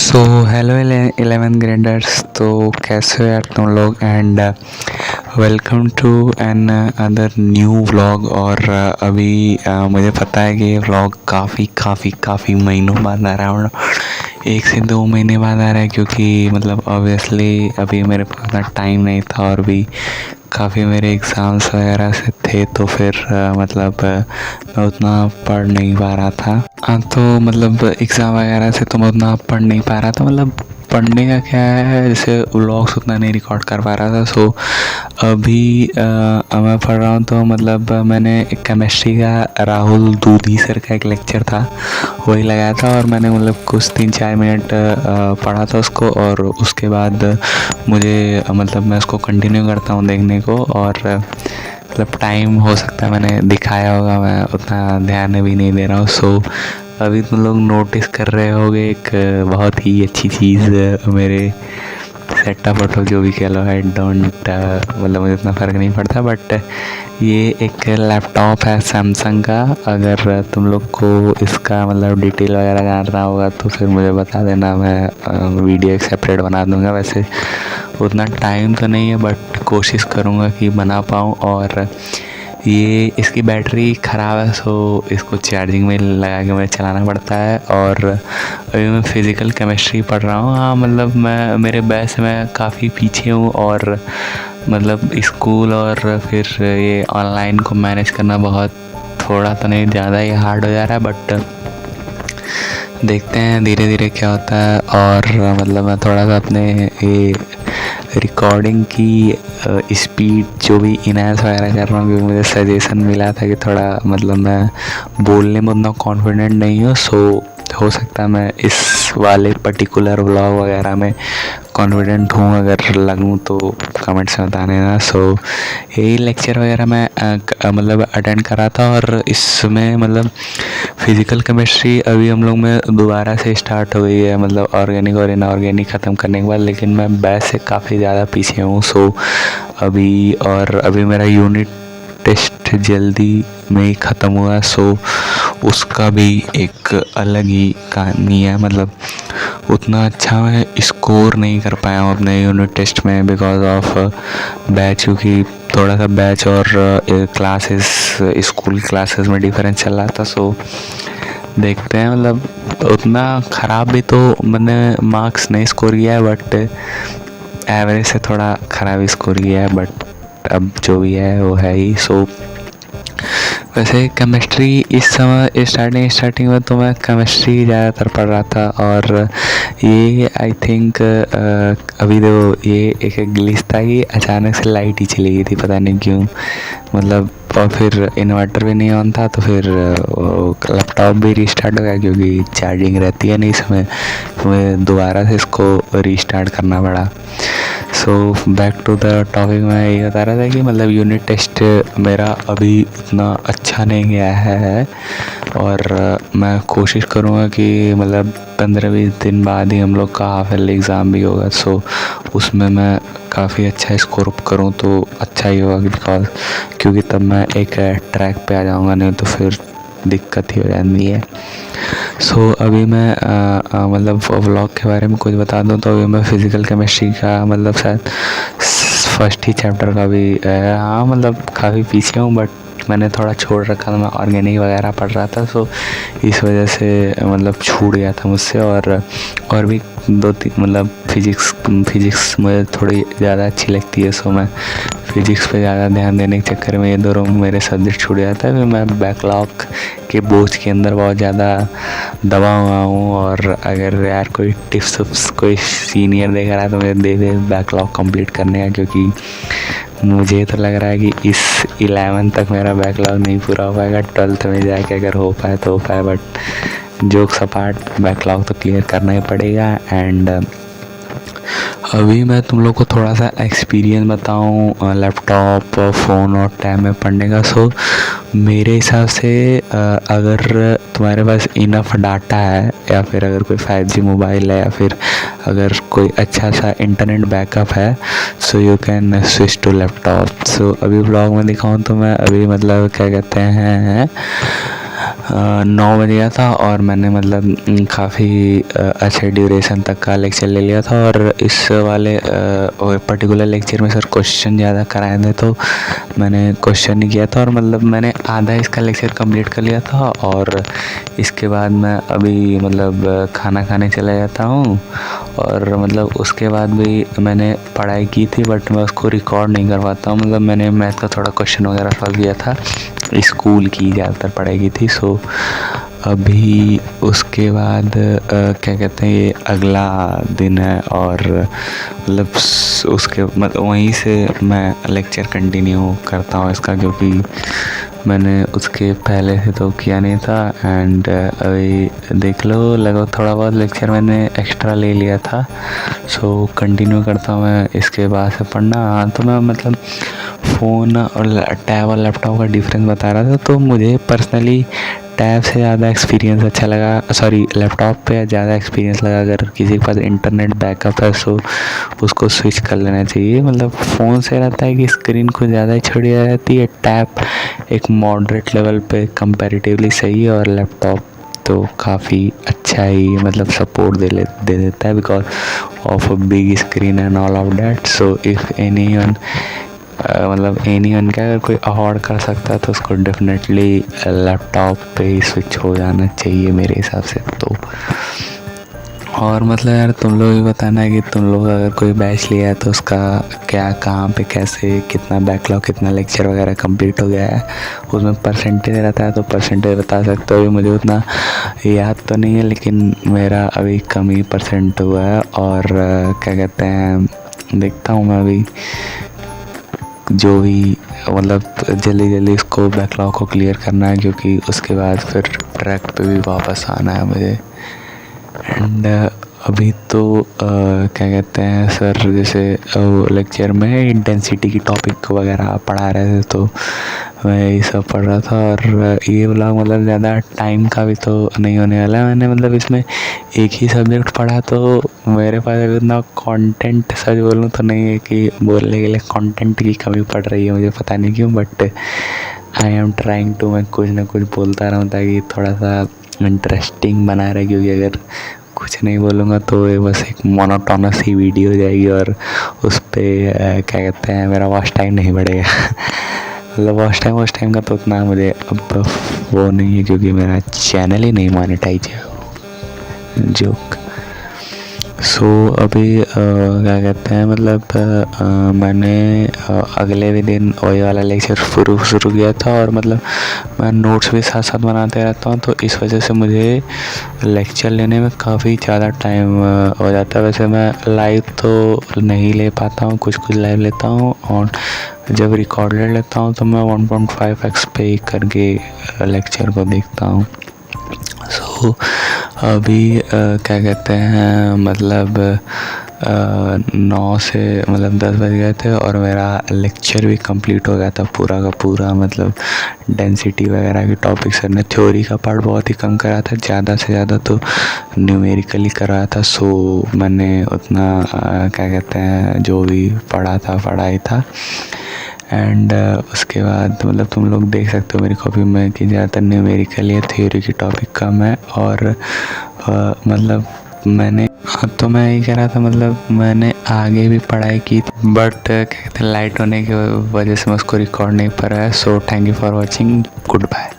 So hello 11th graders. तो कैसे हो यार तुम लोग। And welcome to another new vlog. और अभी मुझे पता है कि ये व्लॉग काफ़ी महीनों बाद आ रहा है, 1 से 2 महीने बाद आ रहा है, क्योंकि मतलब ऑब्वियसली अभी मेरे पास उतना टाइम नहीं था और भी काफ़ी मेरे एग्ज़ाम्स वगैरह से थे। तो फिर मैं उतना पढ़ नहीं पा रहा था। तो मतलब एग्ज़ाम वगैरह से तो मैं उतना पढ़ नहीं पा रहा था। मतलब पढ़ने का क्या है, जैसे व्लॉग्स उतना नहीं रिकॉर्ड कर पा रहा था। सो अभी मैं पढ़ रहा हूँ। तो मतलब मैंने केमिस्ट्री का राहुल दूधी सर का एक लेक्चर था, वही लगाया था। और मैंने मतलब कुछ 3-4 मिनट पढ़ा था उसको। और उसके बाद मुझे मतलब मैं उसको कंटिन्यू करता हूँ देखने को। और मतलब टाइम हो सकता है मैंने दिखाया होगा, मैं उतना ध्यान भी नहीं दे रहा हूँ। सो अभी तुम लोग नोटिस कर रहे होगे एक बहुत ही अच्छी चीज़ मेरे सेटअप फोटो जो भी कह लो, आई डोंट मतलब मुझे इतना फ़र्क नहीं पड़ता। बट ये एक लैपटॉप है सैमसंग का। अगर तुम लोग को इसका मतलब डिटेल वगैरह जानना होगा तो फिर मुझे बता देना, मैं वीडियो एक सेपरेट बना दूंगा। वैसे उतना टाइम तो नहीं है बट कोशिश करूँगा कि बना पाऊँ। और ये इसकी बैटरी ख़राब है, सो इसको चार्जिंग में लगा के मुझे चलाना पड़ता है। और अभी मैं फ़िज़िकल केमिस्ट्री पढ़ रहा हूँ। हाँ मतलब मैं मेरे बैच से मैं काफ़ी पीछे हूँ। और मतलब स्कूल और फिर ये ऑनलाइन को मैनेज करना बहुत थोड़ा तो नहीं ज़्यादा ही हार्ड हो जा रहा है। बट देखते हैं धीरे धीरे क्या होता है। और मतलब मैं थोड़ा सा अपने ये रिकॉर्डिंग की स्पीड जो भी इनहेंस वगैरह कर रहा हूँ, क्योंकि मुझे सजेशन मिला था कि थोड़ा मतलब मैं बोलने में उतना कॉन्फिडेंट नहीं हूँ। सो हो सकता है मैं इस वाले पर्टिकुलर व्लॉग वगैरह में कॉन्फिडेंट हूँ। अगर लगूँ तो कमेंट्स में बता देना। सो यही लेक्चर वगैरह मैं मतलब अटेंड करा था। और इसमें मतलब फ़िज़िकल केमिस्ट्री अभी हम लोग में दोबारा से स्टार्ट हो गई है, मतलब ऑर्गेनिक और इनऑर्गेनिक ख़त्म करने के बाद। लेकिन मैं बैच से काफ़ी ज़्यादा पीछे हूँ। सो अभी मेरा यूनिट टेस्ट जल्दी में ही ख़त्म हुआ है। सो उसका भी एक अलग ही कहानी है। मतलब उतना अच्छा मैं स्कोर नहीं कर पाया हूँ अपने यूनिट टेस्ट में बिकॉज ऑफ बैच, क्योंकि थोड़ा सा बैच और क्लासेस स्कूल क्लासेस में डिफरेंस चल रहा था। सो देखते हैं, मतलब उतना ख़राब भी तो मैंने मार्क्स नहीं स्कोर किया है, बट एवरेज से थोड़ा ख़राब स्कोर किया है। बट अब जो भी है वो है ही। सो वैसे केमिस्ट्री इस समय स्टार्टिंग में तो मैं केमिस्ट्री ज़्यादातर पढ़ रहा था। और ये आई थिंक अभी तो ये एक ग्लिच था कि अचानक से लाइट ही चली गई थी, पता नहीं क्यों। मतलब और फिर इन्वर्टर भी नहीं ऑन था, तो फिर लैपटॉप भी रीस्टार्ट हो गया, क्योंकि चार्जिंग रहती है नहीं इसमें, तो मैं दोबारा से इसको रीस्टार्ट करना पड़ा। So back to the topic, मैं ये बता रहा था कि मतलब यूनिट टेस्ट मेरा अभी उतना अच्छा नहीं गया है। और मैं कोशिश करूँगा कि मतलब 15-20 दिन बाद ही हम लोग का हाफ ईयरली एग्ज़ाम भी होगा। सो उसमें मैं काफ़ी अच्छा स्कोर करूँ तो अच्छा ही होगा, बिकॉज क्योंकि तब मैं एक ट्रैक पे आ जाऊँगा, नहीं तो फिर दिक्कत ही हो जाती है। सो अभी मैं मतलब व्लॉग के बारे में कुछ बता दूँ तो अभी मैं फ़िज़िकल केमिस्ट्री का मतलब शायद फर्स्ट ही चैप्टर का भी हाँ मतलब काफ़ी पीछे हूँ। बट मैंने थोड़ा छोड़ रखा था, मैं ऑर्गेनिक वगैरह पढ़ रहा था। सो इस वजह से मतलब छूट गया था मुझसे। और भी 2-3 मतलब फ़िज़िक्स मुझे थोड़ी ज़्यादा अच्छी लगती है। सो मैं फ़िज़िक्स पे ज़्यादा ध्यान देने के चक्कर में ये दोनों मेरे सब्जेक्ट छूट जाता है। फिर मैं बैकलॉग के बोझ के अंदर बहुत ज़्यादा दबा हुआ हूँ। और अगर यार कोई टिप्स कोई सीनियर देख रहा है तो मुझे दे दे बैकलॉग कंप्लीट करने का, क्योंकि मुझे तो लग रहा है कि इस 11 तक मेरा बैकलॉग नहीं पूरा हो पाएगा। 12th में जाके अगर हो पाए तो हो पाए, बट जोक्स अपार्ट बैकलॉग तो क्लियर करना ही पड़ेगा। एंड अभी मैं तुम लोग को थोड़ा सा एक्सपीरियंस बताऊँ लैपटॉप फ़ोन और टैब में पढ़ने का। सो मेरे हिसाब से अगर तुम्हारे पास इनफ डाटा है, या फिर अगर कोई 5G मोबाइल है, या फिर अगर कोई अच्छा सा इंटरनेट बैकअप है, so you can switch to laptop. So अभी ब्लॉग में दिखाऊँ तो मैं अभी मतलब क्या कहते हैं 9 बज गया था और मैंने मतलब काफ़ी अच्छे ड्यूरेशन तक का लेक्चर ले लिया था। और इस वाले पर्टिकुलर लेक्चर में सर क्वेश्चन ज़्यादा कराए थे तो मैंने क्वेश्चन नहीं किया था और मतलब मैंने आधा इसका लेक्चर कंप्लीट कर लिया था। और इसके बाद मैं अभी मतलब खाना खाने चला जाता हूँ और मतलब उसके बाद भी मैंने पढ़ाई की थी बट मैं उसको रिकॉर्ड नहीं कर पाता हूँ। मतलब मैंने मैथ का थोड़ा क्वेश्चन वगैरह सॉल्व किया था, स्कूल की ज़्यादातर पढ़ाई की थी। सो अभी उसके बाद क्या कहते हैं ये अगला दिन है और मतलब उसके मतलब वहीं से मैं लेक्चर कंटिन्यू करता हूँ इसका, क्योंकि मैंने उसके पहले से तो किया नहीं था। एंड अभी देख लो लगभग थोड़ा बहुत लेक्चर मैंने एक्स्ट्रा ले लिया था। सो कंटिन्यू करता हूँ मैं इसके बाद से पढ़ना। हाँ तो मैं मतलब फ़ोन और टैब और लैपटॉप का डिफरेंस बता रहा था। तो मुझे पर्सनली टैब से ज़्यादा एक्सपीरियंस अच्छा लगा, सॉरी लैपटॉप पे ज़्यादा एक्सपीरियंस लगा। अगर किसी के पास इंटरनेट बैकअप है सो उसको स्विच कर लेना चाहिए। मतलब फ़ोन से रहता है कि स्क्रीन कुछ ज़्यादा ही छोटी रहती है, टैब एक मॉडरेट लेवल पे कंपैरेटिवली सही है और लैपटॉप तो काफ़ी अच्छा ही मतलब सपोर्ट दे देता है because of a big screen and all of that. So if anyone मतलब एनीवन क्या अगर कोई अफोर्ड कर सकता है तो उसको डेफिनेटली लैपटॉप पे ही स्विच हो जाना चाहिए मेरे हिसाब से। तो और मतलब यार तुम लोग भी बताना है कि तुम लोग अगर कोई बैच लिया है तो उसका क्या, कहाँ पे, कैसे, कितना बैकलॉग, कितना लेक्चर वगैरह कंप्लीट हो गया है, उसमें परसेंटेज रहता है तो परसेंटेज बता सकते हो। अभी मुझे उतना याद तो नहीं है लेकिन मेरा अभी कम ही परसेंट हुआ है। और क्या कहते हैं देखता हूँ मैं अभी जो भी मतलब जल्दी इसको बैकलॉग को क्लियर करना है, क्योंकि उसके बाद फिर ट्रैक पे भी वापस आना है मुझे। एंड अभी तो क्या कहते हैं सर जैसे लेक्चर में इंटेंसिटी की टॉपिक वगैरह पढ़ा रहे थे तो मैं यही सब पढ़ रहा था। और ये व्लॉग मतलब ज़्यादा टाइम का भी तो नहीं होने वाला है। मैंने मतलब इसमें एक ही सब्जेक्ट पढ़ा तो मेरे पास अभी इतना कंटेंट सच बोलूँ तो नहीं है कि बोलने के लिए कंटेंट की कमी पड़ रही है मुझे, पता नहीं क्यों। But I am trying to, मैं कुछ ना कुछ बोलता रहूँ ताकि थोड़ा सा इंटरेस्टिंग बना रहे, क्योंकि अगर कुछ नहीं बोलूँगा तो ये बस एक मोनोटोनस ही वीडियो हो जाएगी और उस पर क्या कहते हैं मेरा वॉच टाइम नहीं बढ़ेगा। मतलब वॉच टाइम का तो उतना मुझे अब वो नहीं है, क्योंकि मेरा चैनल ही नहीं मोनेटाइज है। जोक। सो अभी क्या कहते हैं मतलब मैंने अगले भी दिन वही वाला लेक्चर शुरू किया था और मतलब मैं नोट्स भी साथ साथ बनाते रहता हूँ तो इस वजह से मुझे लेक्चर लेने में काफ़ी ज़्यादा टाइम हो जाता है। वैसे मैं लाइव तो नहीं ले पाता हूँ, कुछ लाइव लेता हूँ और जब रिकॉर्डेड लेता हूँ तो मैं 1.5x पे ही करके लेक्चर को देखता हूँ। सो अभी क्या कहते हैं मतलब 9 से मतलब 10 बज गए थे और मेरा लेक्चर भी कंप्लीट हो गया था पूरा का पूरा। मतलब डेंसिटी वगैरह के टॉपिक सर ने थ्योरी का पार्ट बहुत ही कम करा था, ज़्यादा से ज़्यादा तो न्यूमेरिकली करा था। सो मैंने उतना क्या कहते हैं जो भी पढ़ाई था। एंड उसके बाद मतलब तुम लोग देख सकते हो मेरी कॉपी में कि ज़्यादातर न्यूमेरिकल या थ्योरी की टॉपिक कम है। और मतलब मैंने तो मैं यही कह रहा था मतलब मैंने आगे भी पढ़ाई की बट क्या कहते हैं लाइट होने की वजह से मैं उसको रिकॉर्ड नहीं कर रहा है। So thank you for watching, good bye.